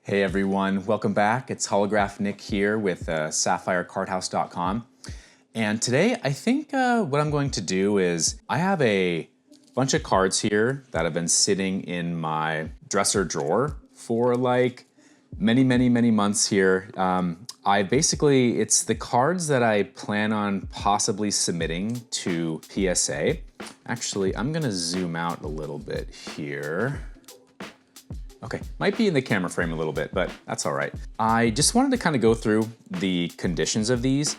Hey everyone, welcome back. It's Holograph Nick here with SapphireCardHouse.com. And today I think what I'm going to do is I have a bunch of cards here that have been sitting in my dresser drawer for like many months here. It's the cards that I plan on possibly submitting to PSA. Actually, I'm gonna zoom out a little bit here. Okay, might be in the camera frame a little bit, but that's all right. I just wanted to kind of go through the conditions of these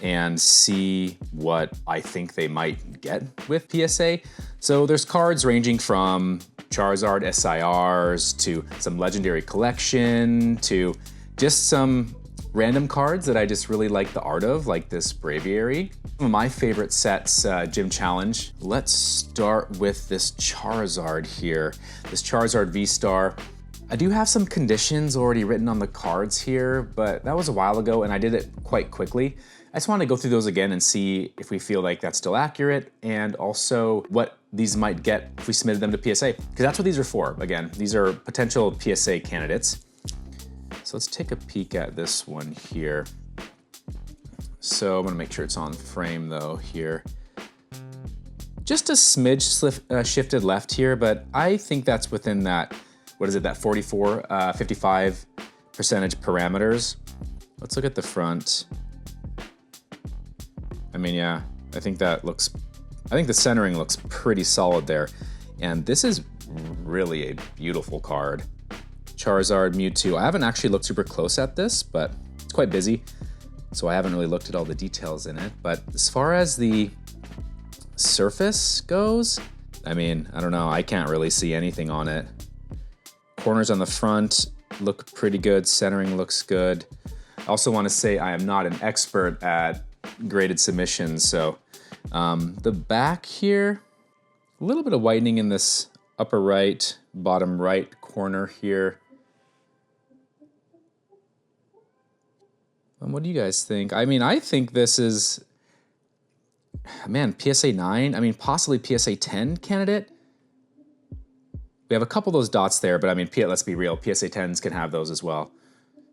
and see what I think they might get with PSA. So there's cards ranging from Charizard SIRs to some Legendary Collection to just some random cards that I just really like the art of, like this Braviary. Some of my favorite sets, Gym Challenge. Let's start with this Charizard here. This Charizard V-Star. I do have some conditions already written on the cards here, but that was a while ago and I did it quite quickly. I just want to go through those again and see if we feel like that's still accurate and also what these might get if we submitted them to PSA, because that's what these are for. Again, these are potential PSA candidates. So let's take a peek at this one here. So I'm gonna make sure it's on frame though here. Just a smidge shifted left here, but I think that's within that, what is it, that 55% parameters. Let's look at the front. I mean, yeah, I think the centering looks pretty solid there. And this is really a beautiful card. Charizard, Mewtwo. I haven't actually looked super close at this, but it's quite busy, so I haven't really looked at all the details in it. But as far as the surface goes, I mean, I don't know, I can't really see anything on it. Corners on the front look pretty good, centering looks good. I also want to say I am not an expert at graded submissions, so the back here, a little bit of whitening in this upper right, bottom right corner here. What do you guys think? I mean, I think this is, man, PSA 9, I mean, possibly PSA 10 candidate. We have a couple of those dots there, but I mean, let's be real, PSA 10s can have those as well.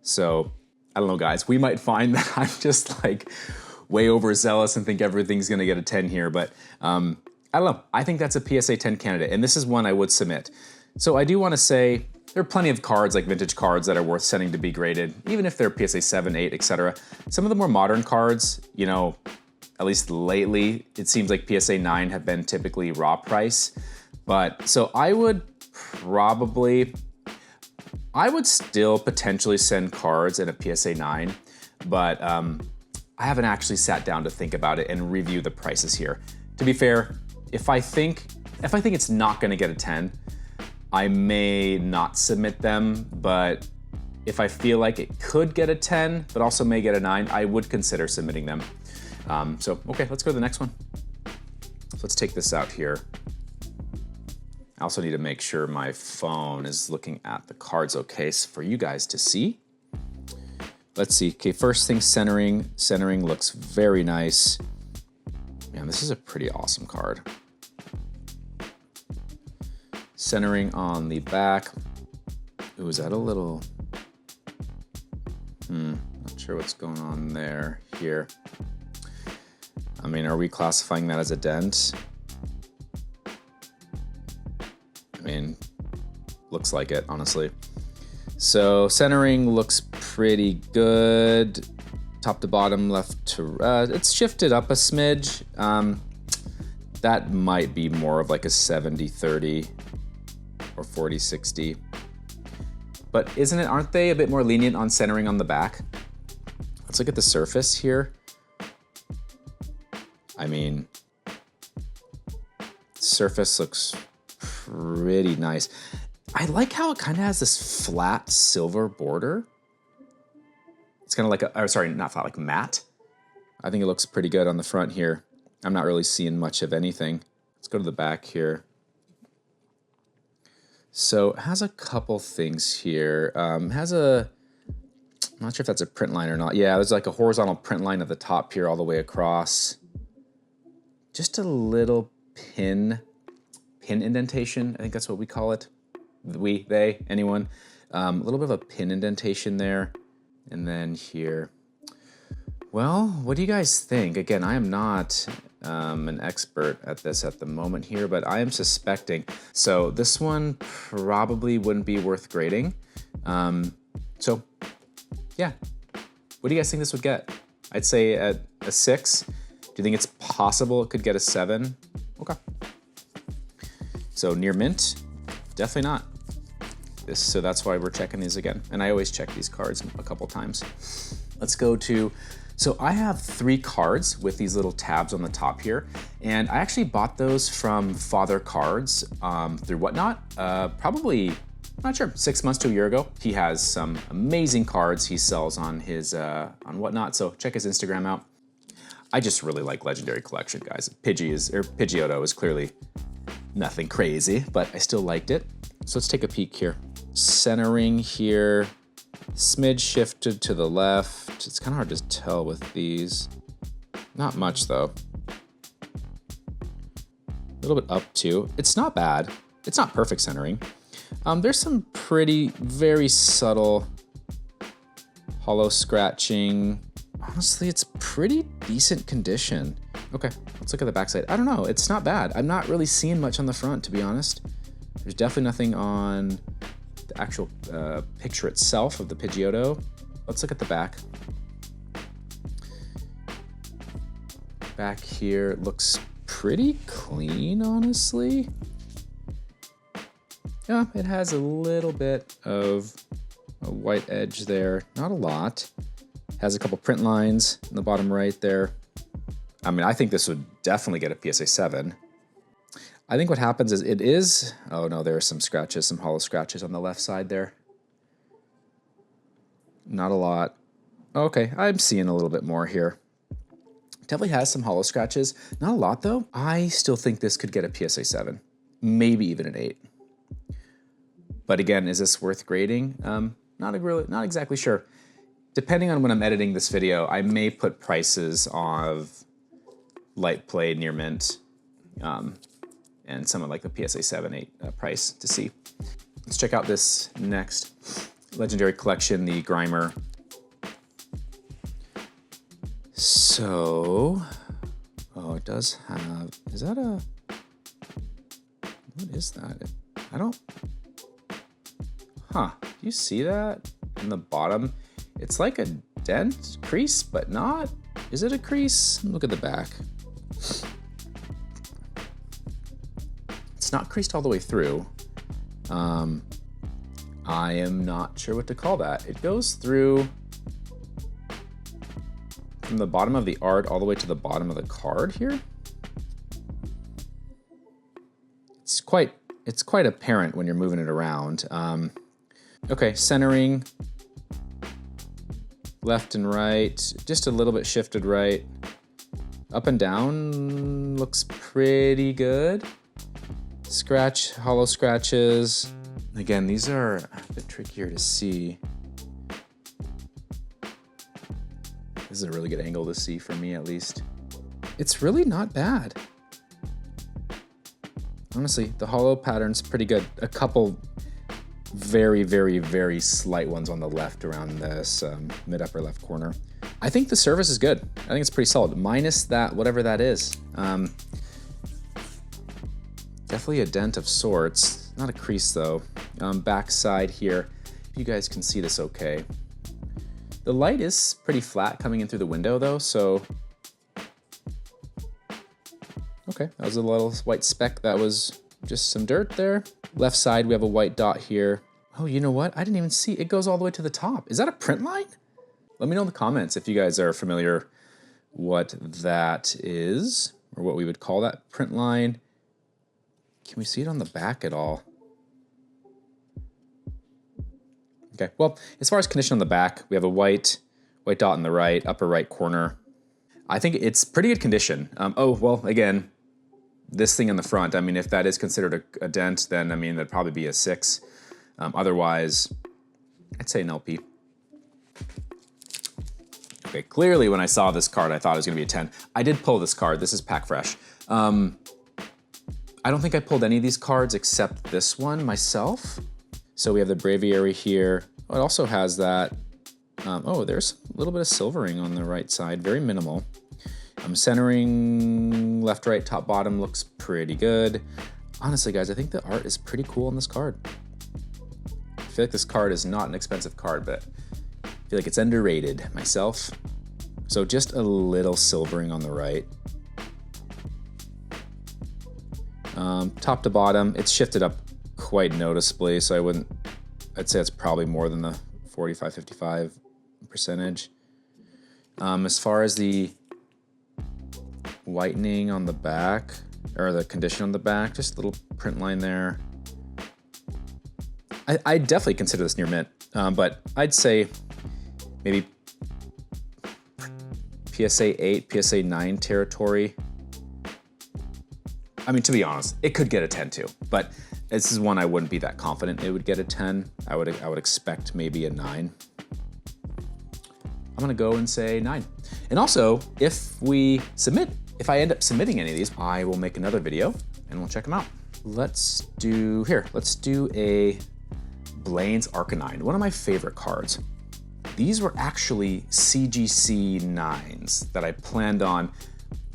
So, I don't know, guys. We might find that I'm just like way overzealous and think everything's gonna get a 10 here, but I don't know. I think that's a PSA 10 candidate, and this is one I would submit. So I do want to say there are plenty of cards, like vintage cards, that are worth sending to be graded, even if they're PSA 7, 8, etc. Some of the more modern cards, you know, at least lately, it seems like PSA 9 have been typically raw price. But so I would still potentially send cards in a PSA 9, but I haven't actually sat down to think about it and review the prices here. To be fair, if I think it's not going to get a 10, I may not submit them, but if I feel like it could get a 10, but also may get a 9, I would consider submitting them. Okay, let's go to the next one. So let's take this out here. I also need to make sure my phone is looking at the cards okay for you guys to see. Let's see. Okay, first thing, centering. Centering looks very nice. Man, this is a pretty awesome card. Centering on the back. Ooh, is that a little... not sure what's going on there, here. I mean, are we classifying that as a dent? I mean, looks like it, honestly. So centering looks pretty good. Top to bottom, left to it's shifted up a smidge. That might be more of like a 70-30 or 40-60. But aren't they a bit more lenient on centering on the back? Let's look at the surface here. I mean, surface looks pretty nice. I like how it kind of has this flat silver border. It's kind of like not flat, like matte. I think it looks pretty good on the front here. I'm not really seeing much of anything. Let's go to the back here. So it has a couple things here. I'm not sure if that's a print line or not. Yeah, there's like a horizontal print line at the top here all the way across. Just a little pin indentation. I think that's what we call it. They, anyone. A little bit of a pin indentation there. And then here. Well, what do you guys think? Again, I am not an expert at this at the moment here, but I am suspecting. So this one probably wouldn't be worth grading. So yeah, what do you guys think this would get? I'd say at a 6. Do you think it's possible it could get a 7? Okay. So near mint, definitely not. So that's why we're checking these again. And I always check these cards a couple times. Let's go to, so I have 3 cards with these little tabs on the top here. And I actually bought those from Father Cards through Whatnot, probably, I'm not sure, 6 months to a year ago. He has some amazing cards he sells on his, on Whatnot. So check his Instagram out. I just really like Legendary Collection, guys. Pidgeotto is clearly nothing crazy, but I still liked it. So let's take a peek here. Centering here, smidge shifted to the left. It's kind of hard to tell with these. Not much though. A little bit up too. It's not bad. It's not perfect centering. There's some pretty, very subtle holo scratching. Honestly, it's pretty decent condition. Okay, let's look at the backside. I don't know, it's not bad. I'm not really seeing much on the front, to be honest. There's definitely nothing on the actual picture itself of the Pidgeotto. Let's look at the back. Back here looks pretty clean, honestly. Yeah, it has a little bit of a white edge there, not a lot. Has a couple print lines in the bottom right there. I mean, I think this would definitely get a PSA 7. I think what happens is it is, oh no, there are some scratches, some holo scratches on the left side there. Not a lot. Okay, I'm seeing a little bit more here. Definitely has some holo scratches. Not a lot though. I still think this could get a PSA 7, maybe even an 8. But again, is this worth grading? Not exactly sure. Depending on when I'm editing this video, I may put prices of light play, near mint, and some of like the PSA 7, 8 price to see. Let's check out this next Legendary Collection, the Grimer. So, oh, it does have, is that a, what is that? I don't, huh, do you see that in the bottom? It's like a dent, crease, but not. Is it a crease? Look at the back. It's not creased all the way through. I am not sure what to call that. It goes through from the bottom of the art all the way to the bottom of the card here. It's quite apparent when you're moving it around. Okay, centering. Left and right, just a little bit shifted right. Up and down looks pretty good. Scratch, holo scratches. Again, these are a bit trickier to see. This is a really good angle to see for me, at least. It's really not bad. Honestly, the holo pattern's pretty good. A couple very, very, very slight ones on the left around this mid-upper left corner. I think the surface is good. I think it's pretty solid, minus that, whatever that is. Definitely a dent of sorts, not a crease though. Back side here, if you guys can see this okay. The light is pretty flat coming in through the window though, so. Okay, that was a little white speck, that was just some dirt there. Left side, we have a white dot here. Oh, you know what? I didn't even see. It goes all the way to the top. Is that a print line? Let me know in the comments if you guys are familiar what that is, or what we would call that print line. Can we see it on the back at all? Okay, well, as far as condition on the back, we have a white dot on the right, upper right corner. I think it's pretty good condition. Oh, well, again, this thing on the front, I mean, if that is considered a dent, then I mean, that'd probably be a 6. Otherwise, I'd say an LP. Okay, clearly when I saw this card, I thought it was gonna be a 10. I did pull this card, this is Pack Fresh. I don't think I pulled any of these cards except this one myself. So we have the Braviary here. Oh, it also has that. Oh, there's a little bit of silvering on the right side, very minimal. Centering left, right, top, bottom looks pretty good. Honestly, guys, I think the art is pretty cool on this card. I feel like this card is not an expensive card, but I feel like it's underrated myself. So just a little silvering on the right. Top to bottom, it's shifted up quite noticeably, so I'd say it's probably more than the 45-55 percentage. As far as the whitening on the back, or the condition on the back, just a little print line there. I definitely consider this near mint, but I'd say maybe PSA 8, PSA 9 territory. I mean, to be honest, it could get a 10 too, but this is one I wouldn't be that confident it would get a 10. I would expect maybe a 9. I'm gonna go and say 9. And also, if I end up submitting any of these, I will make another video and we'll check them out. Let's do a Blaine's Arcanine, one of my favorite cards. These were actually CGC 9s that I planned on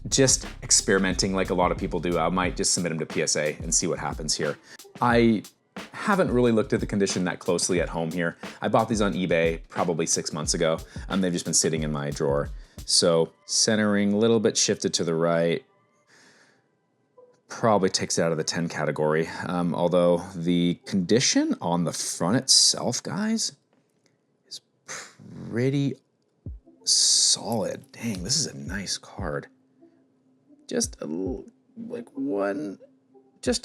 just experimenting like a lot of people do. I might just submit them to PSA and see what happens here. I haven't really looked at the condition that closely at home here. I bought these on eBay probably 6 months ago. They've just been sitting in my drawer. So centering a little bit shifted to the right. Probably takes it out of the 10 category. Although the condition on the front itself, guys, is pretty solid. Dang, this is a nice card. Just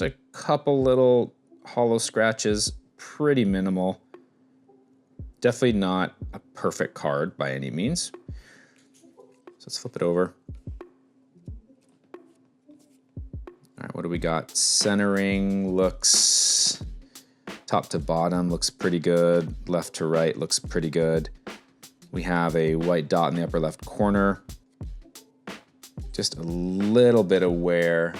a couple little hollow scratches, pretty minimal. Definitely not a perfect card by any means. So let's flip it over. All right, what do we got? Centering looks, top to bottom looks pretty good. Left to right looks pretty good. We have a white dot in the upper left corner. Just a little bit of wear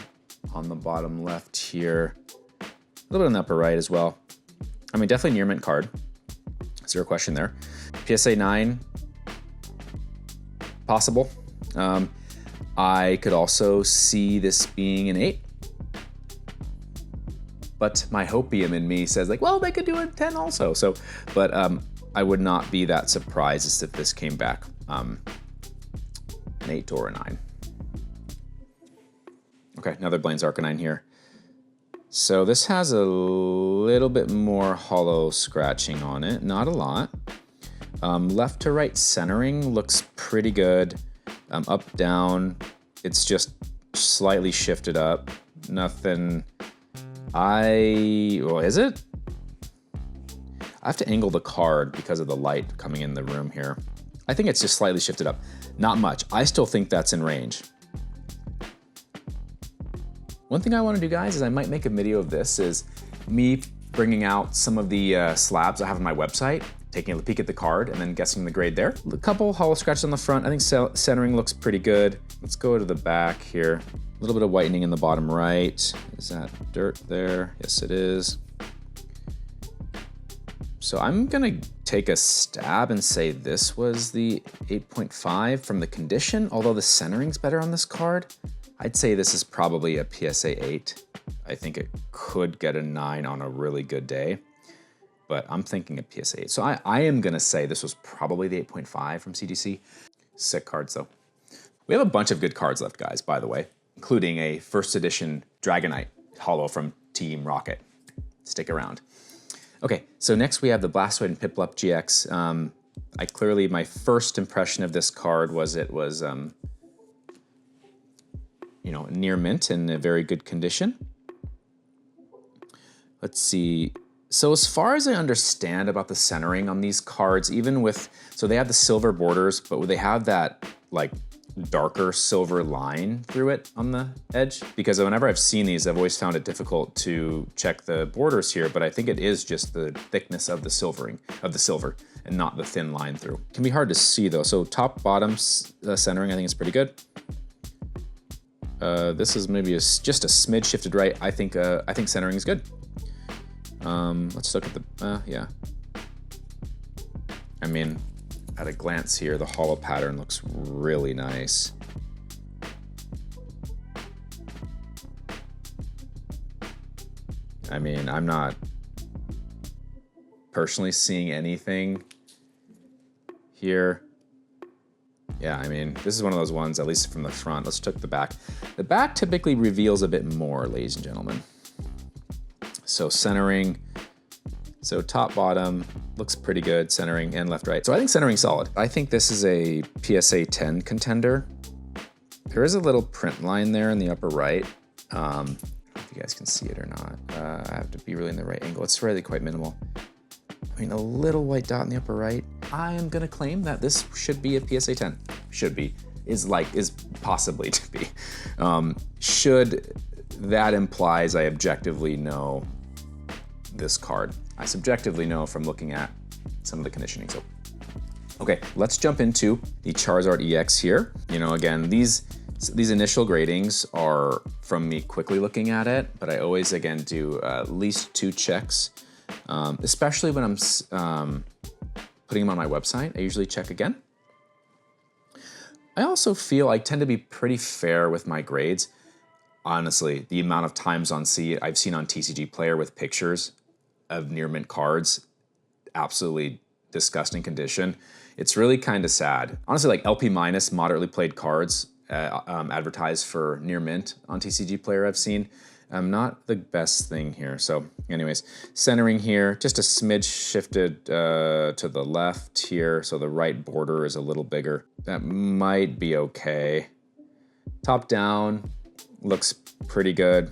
on the bottom left here. A little bit on the upper right as well. I mean, definitely near mint card. Zero question there. PSA 9, possible. I could also see this being an 8. But my hopium in me says like, well, they could do a 10 also. So, but I would not be that surprised if this came back an 8 or a 9. Okay, another Blaine's Arcanine here. So this has a little bit more hollow scratching on it, not a lot. Left to right centering looks pretty good. Up, down, it's just slightly shifted up. Nothing, well, is it? I have to angle the card because of the light coming in the room here. I think it's just slightly shifted up. Not much. I still think that's in range. One thing I want to do, guys, is I might make a video of this, is me bringing out some of the slabs I have on my website, taking a peek at the card, and then guessing the grade there. A couple hollow scratches on the front. I think centering looks pretty good. Let's go to the back here. A little bit of whitening in the bottom right. Is that dirt there? Yes, it is. So I'm gonna take a stab and say this was the 8.5 from the condition, although the centering's better on this card. I'd say this is probably a PSA 8. I think it could get a 9 on a really good day, but I'm thinking a PSA 8. So I am gonna say this was probably the 8.5 from CGC. Sick cards though. We have a bunch of good cards left, guys, by the way, including a first edition Dragonite holo from Team Rocket. Stick around. Okay, so next we have the Blastoise and Piplup GX. My first impression of this card was it was, near mint in a very good condition. Let's see. So as far as I understand about the centering on these cards, so they have the silver borders, but they have that like darker silver line through it on the edge. Because whenever I've seen these, I've always found it difficult to check the borders here, but I think it is just the thickness of the silver and not the thin line through. It can be hard to see though. So top, bottom centering, I think is pretty good. This is maybe just a smidge shifted right. I think centering is good. Let's look at the, yeah. I mean, at a glance here, the holo pattern looks really nice. I mean, I'm not personally seeing anything here. Yeah, I mean, this is one of those ones, at least from the front. Let's check the back. The back typically reveals a bit more, ladies and gentlemen. So centering, so top, bottom, looks pretty good, centering and left, right. So I think centering's solid. I think this is a PSA 10 contender. There is a little print line there in the upper right. I don't know if you guys can see it or not. I have to be really in the right angle. It's really quite minimal. I mean, a little white dot in the upper right. I am gonna claim that this should be a PSA 10. Should be, is possibly to be. Should, that implies I objectively know this card. I subjectively know from looking at some of the conditioning. So, okay, let's jump into the Charizard EX here. You know, again, these initial gradings are from me quickly looking at it, but I always, again, do at least 2 checks, especially when I'm putting them on my website. I usually check again. I also feel I tend to be pretty fair with my grades. Honestly, the amount of times I've seen on TCG Player with pictures of near mint cards, absolutely disgusting condition. It's really kind of sad. Honestly, like LP minus moderately played cards advertised for near mint on TCG Player I've seen. Not the best thing here. So anyways, centering here, just a smidge shifted to the left here. So the right border is a little bigger. That might be okay. Top down looks pretty good.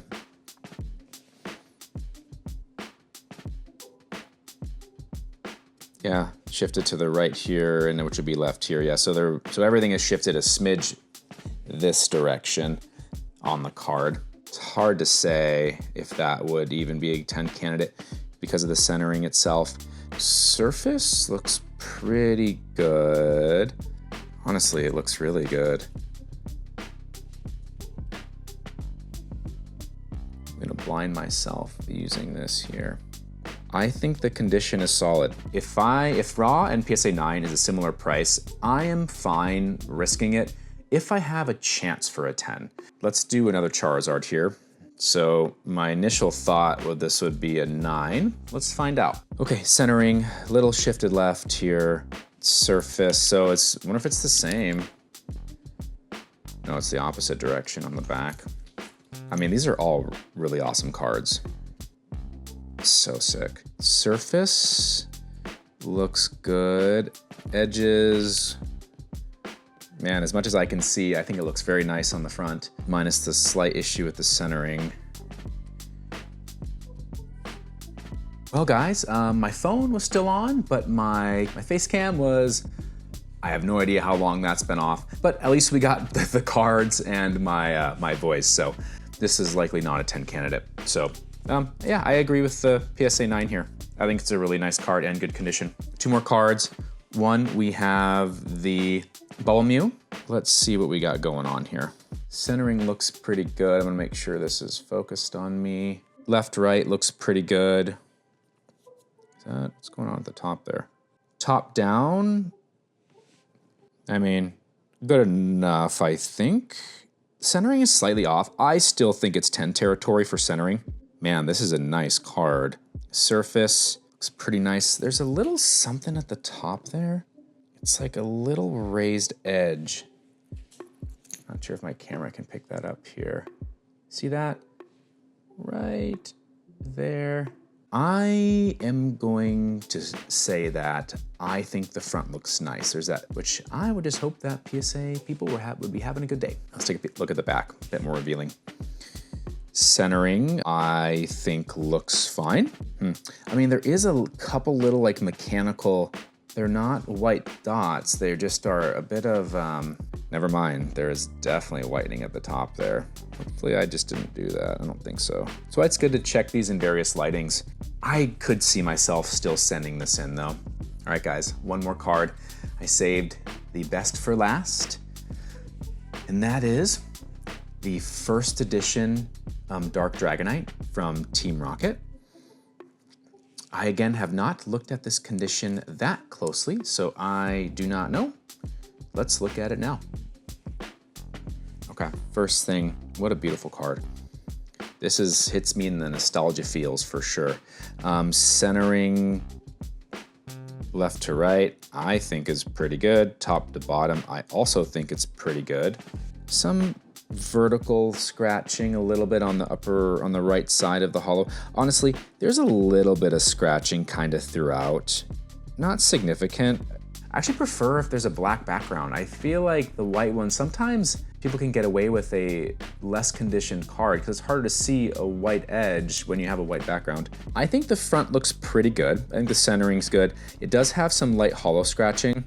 Yeah, shifted to the right here, and which would be left here. Yeah, so everything is shifted a smidge this direction on the card. It's hard to say if that would even be a 10 candidate because of the centering itself. Surface looks pretty good. Honestly, it looks really good. I'm gonna blind myself using this here. I think the condition is solid. If raw and PSA 9 is a similar price, I am fine risking it if I have a chance for a 10. Let's do another Charizard here. So my initial thought this would be a 9. Let's find out. Okay, centering, little shifted left here. Surface, so I wonder if it's the same. No, it's the opposite direction on the back. I mean, these are all really awesome cards. So sick. Surface looks good. Edges, man, as much as I can see, I think it looks very nice on the front, minus the slight issue with the centering. Well, guys, my phone was still on, but my face cam was, I have no idea how long that's been off, but at least we got the cards and my voice, so this is likely not a 10 candidate. So, yeah, I agree with the PSA 9 here. I think it's a really nice card and good condition. 2 more cards. One, we have the Bubble Mew. Let's see what we got going on here. Centering looks pretty good. I'm gonna make sure this is focused on me. Left, right looks pretty good. What's going on at the top there? Top down, I mean, good enough, I think. Centering is slightly off. I still think it's 10 territory for centering. Man, this is a nice card. Surface looks pretty nice. There's a little something at the top there. It's like a little raised edge. Not sure if my camera can pick that up here. See that? Right there. I am going to say that I think the front looks nice. There's that, which I would just hope that PSA people would be having a good day. Let's take a look at the back, a bit more revealing. Centering, I think looks fine. I mean, there is a couple little like mechanical, they're not white dots, they just are a bit of, never mind, there's definitely whitening at the top there. Hopefully I just didn't do that, I don't think so. So it's good to check these in various lightings. I could see myself still sending this in though. All right guys, one more card. I saved the best for last, and that is the first edition Dark Dragonite from Team Rocket. I again have not looked at this condition that closely, so I do not know. Let's look at it now. Okay, first thing, what a beautiful card. This hits me in the nostalgia feels for sure. Centering left to right, I think is pretty good. Top to bottom, I also think it's pretty good. Some vertical scratching a little bit on the right side of the holo. Honestly, there's a little bit of scratching kind of throughout. Not significant. I actually prefer if there's a black background. I feel like the white one, sometimes people can get away with a less conditioned card because it's harder to see a white edge when you have a white background. I think the front looks pretty good. I think the centering's good. It does have some light holo scratching.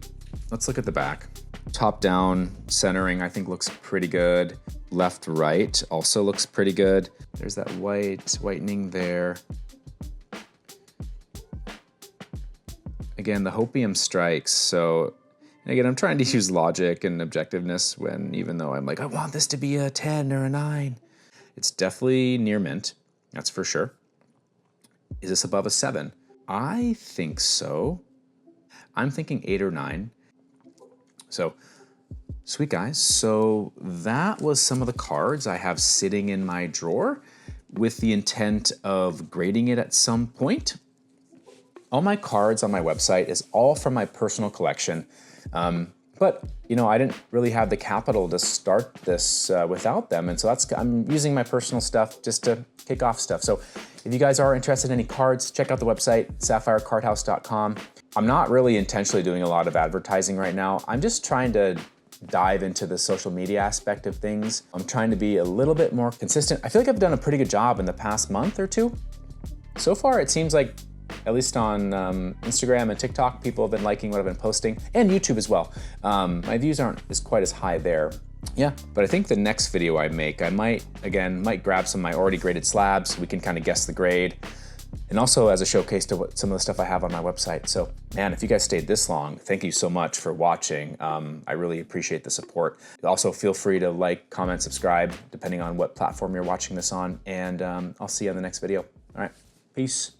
Let's look at the back. Top down centering I think looks pretty good. Left right also looks pretty good. There's that whitening there. Again, the hopium strikes, so and again, I'm trying to use logic and objectiveness when, even though I'm like, I want this to be a 10 or a 9. It's definitely near mint, that's for sure. Is this above a 7? I think so. I'm thinking 8 or 9. So, sweet guys. So that was some of the cards I have sitting in my drawer with the intent of grading it at some point. All my cards on my website is all from my personal collection. But you know, I didn't really have the capital to start this without them. And so I'm using my personal stuff just to kick off stuff. So if you guys are interested in any cards, check out the website, sapphirecardhouse.com. I'm not really intentionally doing a lot of advertising right now. I'm just trying to dive into the social media aspect of things. I'm trying to be a little bit more consistent. I feel like I've done a pretty good job in the past month or two. So far, it seems like, at least on Instagram and TikTok, people have been liking what I've been posting, and YouTube as well. My views aren't quite as high there. Yeah, but I think the next video I make, I might grab some of my already graded slabs. We can kind of guess the grade. And also as a showcase to some of the stuff I have on my website. So man, if you guys stayed this long, thank you so much for watching. I really appreciate the support. Also feel free to like, comment, subscribe, depending on what platform you're watching this on. And I'll see you on the next video. All right, peace.